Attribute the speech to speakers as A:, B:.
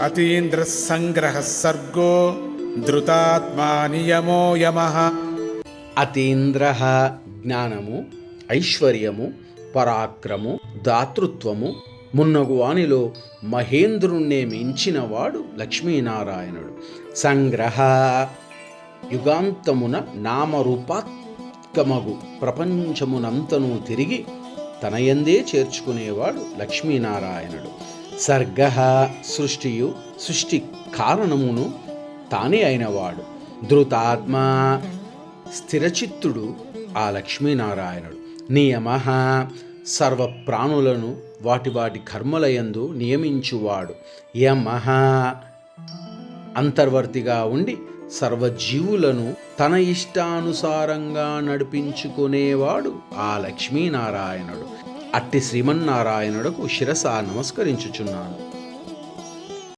A: అతీంద్ర సంగ్రహ సర్గో ధృతాత్మా నియమో M.
B: అతీంద్ర జ్ఞానము, ఐశ్వర్యము, పరాక్రము, దాతృత్వము మున్నగు వానిలో మహేంద్రుణ్ణే మించినవాడు లక్ష్మీనారాయణుడు. సంగ్రహ యుగాంతమున నామరూపాత్మగు ప్రపంచమునంతను తిరిగి తనయందే చేర్చుకునేవాడు లక్ష్మీనారాయణుడు. సర్గ సృష్టియు సృష్టి కారణమును తానే అయినవాడు. ధృతాత్మ స్థిరచిత్తుడు ఆ లక్ష్మీనారాయణుడు. నియమ సర్వ ప్రాణులను వాటి వాటి కర్మలయందు నియమించువాడు. యమ అంతర్వర్తిగా ఉండి సర్వజీవులను తన ఇష్టానుసారంగా నడిపించుకునేవాడు ఆ లక్ష్మీనారాయణుడు. అట్టి శ్రీమన్నారాయణుడకు శిరస నమస్కరించుచున్నాను.